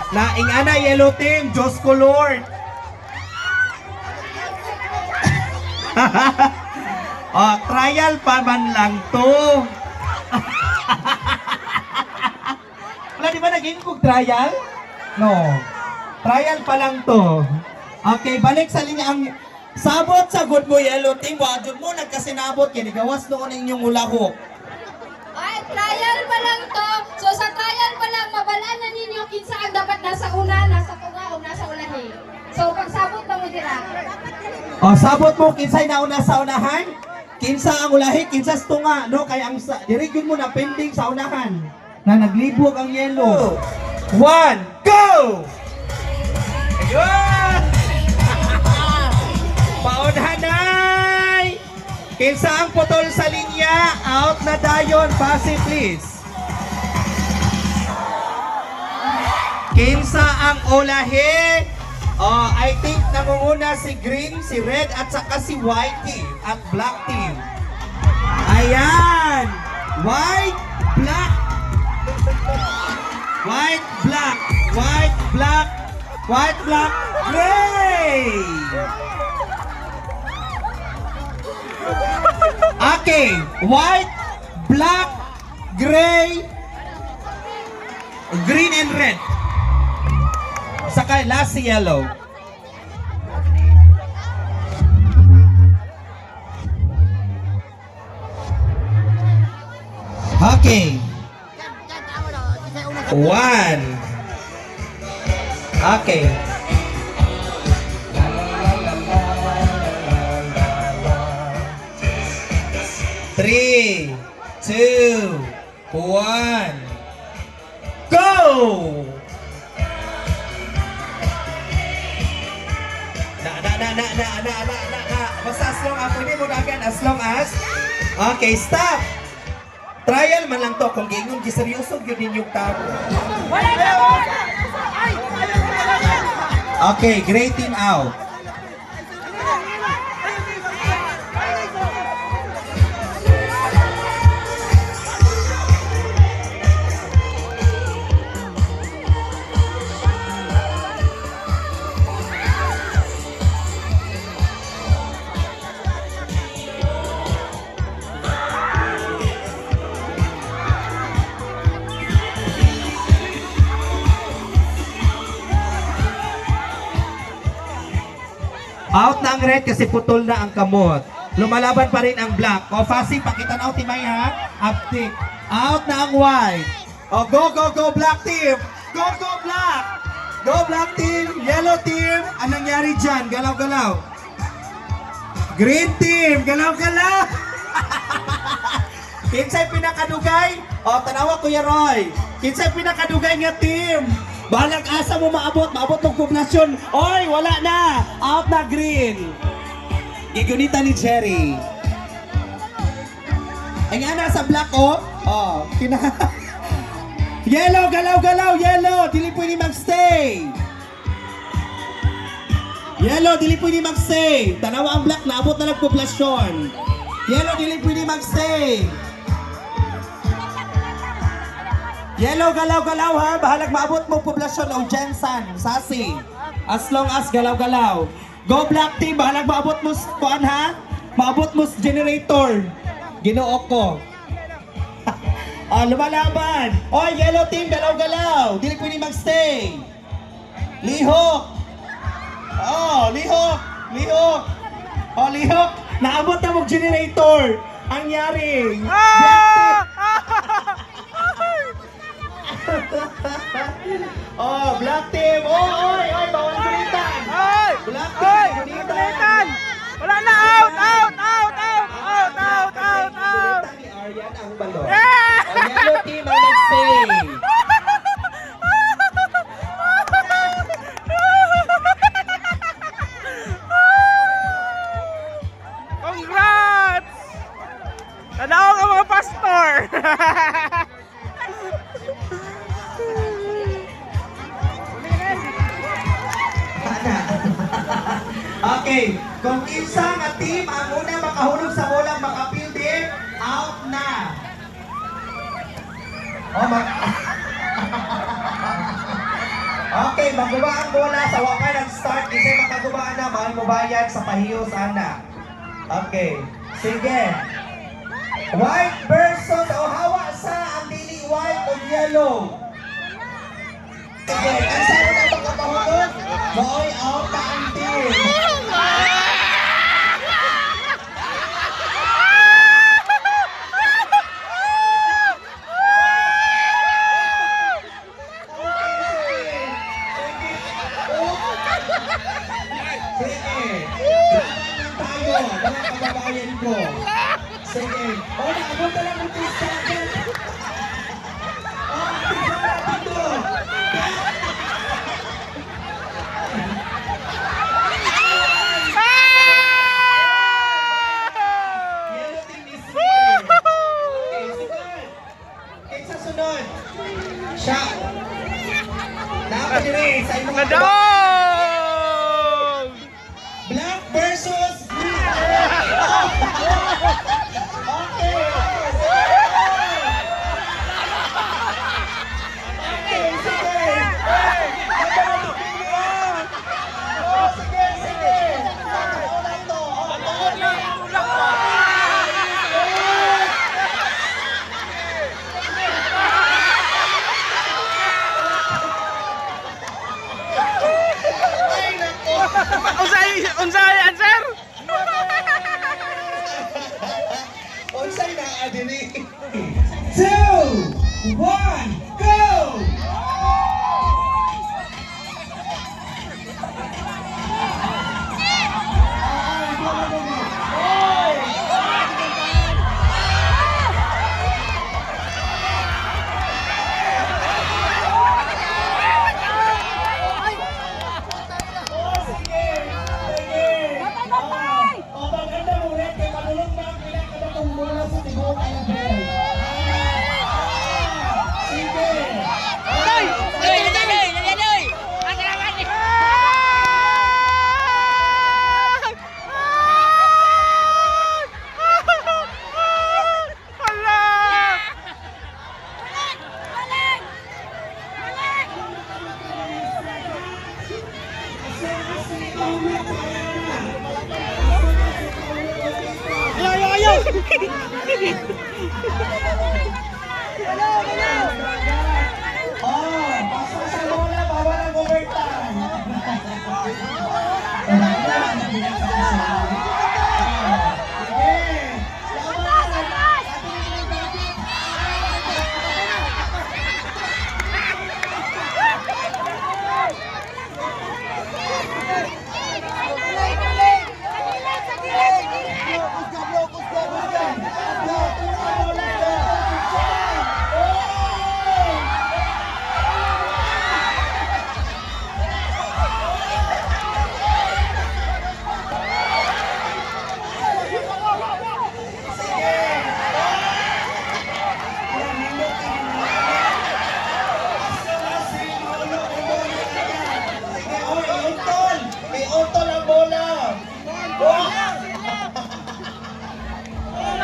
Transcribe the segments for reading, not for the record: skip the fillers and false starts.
Naing ana yellow team, Diyos ko Lord. Oh, trial pa man lang to. Wala, di ba naging kong trial? No. Trial pa lang to. Okay, balik sa linya ang sabot sa good mo yellow team. Wadyo mo, nagkasinabot. Kinigawas noon ang inyong ulahok. Ay, trial pa lang to. So sa trial pa lang, mabalaan na ninyo kinsa ang dapat nasa una, nasa tunga, o nasa ulahi. So pagsabot na mo dira. O, sabot mo, kinsay nauna sa unahan? Kinsa ang ulahi, kinsa sa tunga, no? Kaya ang dirigyon mo na pending sa unahan na naglibog ang yellow. 1, go! Ayun! Paunahan ay! Kinsa ang putol sa linya, out na dayon, pasi please. Kinsa ang ulahi? Oh, I think nangunguna si green, si red, at saka si white team at black team. Ayan! White, black. White, black. White, black. White, black, gray! Okay, white, black, gray, green and red. Saka last si yellow. Okay. 1. Okay. Three, 2, 1, go! Basta as long as, pwede mo na agad, as long as. Okay, stop! Trial man lang to, kung gingon, giseryoso yun din yung tao. Okay, great team out. Out na ang red kasi putol na ang kamot. Lumalaban pa rin ang black. O, Fasi, pakitanaw timay ha. Uptick. Out na ang white. O, go, go, go, black team. Go, go, black. Go, black team. Yellow team. Anong nangyari dyan? Galaw, galaw. Green team. Galaw, galaw. Kinsay pinakadugay? O, tanawa Kuya Roy. Kinsay pinakadugay nga team? Balag asa mo maabot ng poblasyon. Oy, wala na. Out na green. Gigunita ni Jerry. Ay nga nasa black oh. Oh, yellow, galaw, galaw, yellow. Dili pwede magstay. Yellow, dili pwede magstay. Tanawa ang black, naabot na ng poblasyon. Yellow, dili pwede magstay. Yellow, galaw, galaw ha. Bahalag maabot mo poblasyon o Jensen, Sasi. As long as galaw, galaw. Go black team, bahalag maabot mo kuan ha. Maabot mo generator. Ginoo ko. Lumalaban. O, yellow team, galaw, galaw. Dili pwede magstay. Lihok. Oh, lihok. Lihok. Oh, lihok. Naabot na mo generator. Ang yari. Black team. Oh, black team. Oh, oy, oy, bawal gulitan. Black team, gulitan. Wala na, out, out, out, out, out, out, out, out. Ni Aryan ang balon. Yeah! Ang yellow team ang nag-save. Congrats! Tanaw ang mga pastor! Okay, kung kinsa nga team ang una makahulog sa bolang makapildi, out na. Oh, okay, maguba ang bola sa wakay ng start. Kasi makagubaan na, mahal mo bayad sa pahiyo sana. Okay, sige. White versus o hawa sa ang dili white o yellow. Sige, ang saan na makapahulog? Boy, out na ang team. Sige. O, naabot na lang ang 3 seconds. O, pisa na dito. Yellow team is here. Okay, sunod. Okay, sa sunod. Siya. Napagiri sa imong Nadong! Black versus green. Okay. Okay, sige. Ito na pipilian. Oh, sige, sige. Ano na ito? Ay, nako. Unsay answer? Unsay na adini? 2, 1, go! Oh, basta sa bola, bawal ang overtime.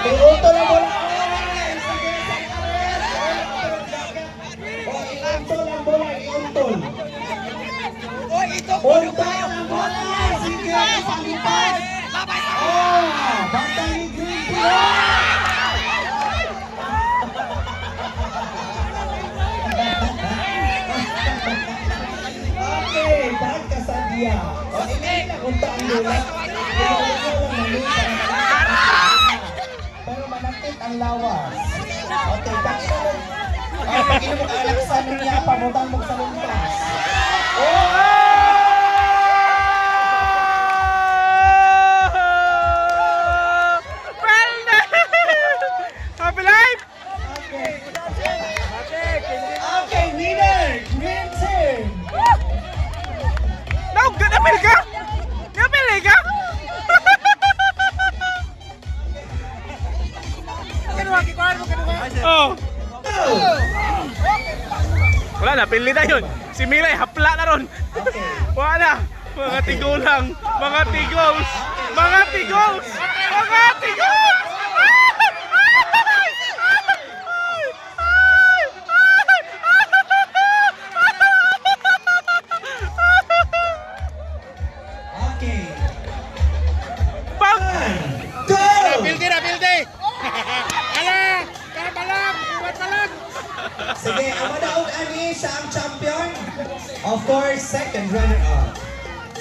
Iuto lang bola. Iuntol ang bola, iuntol. Untol ang bola. Sige, palipas. Oh, bantay ni Green Team. Okay, balik ka sa dia. O, imay na unta ang bola. Pero manakit ang lawas. Okay, pag-inom mo ka-alaksan ng niya, pamutang mo sa lumpas. Oh! Happy life! Okay, winner! Green team! Napili ka? Napili ka? Oh. Wala na, pili na yun. Si Miray, hapla na ron. Okay. Wala na. Mga tigulang, mga tigos, mga tigos, mga tigos! Okay. Bang! Go! Pilde na, pilde! Ala! Kabalag! Buwan balag! Sige, ang madaog ani siya ang champion. Of course, second runner-up.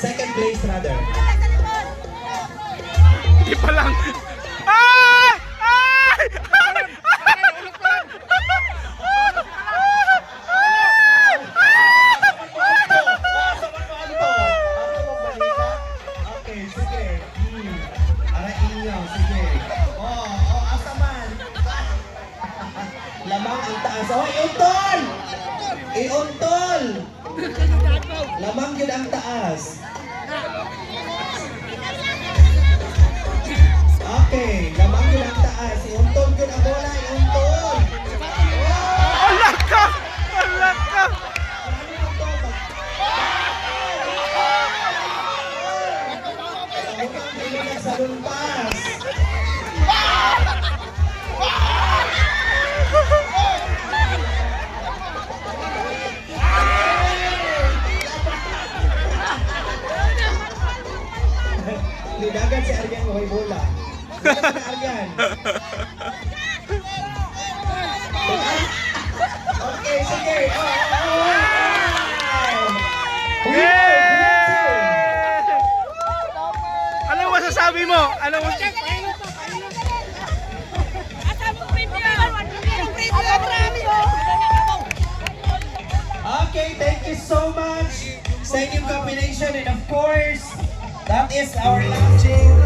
Second place rather. Hindi pa lang. Ay! Ay! Okay, sige. Aray inyo, sige. Asa man. Lamang ang taas. Oh, iuntol! Iuntol! Lamang yun ang taas. Okay, lamang yun ang taas. Iuntol yun ang bola, iuntol! Alak ka! Alak ka! Sa lumpas. Lidagan si Aryan may bola. Lidagan si Aryan. Okay, sige. Yeah! Ano masasabi mo? Ano mo? Okay, thank you so much sa inyong combination and of course, that is our launching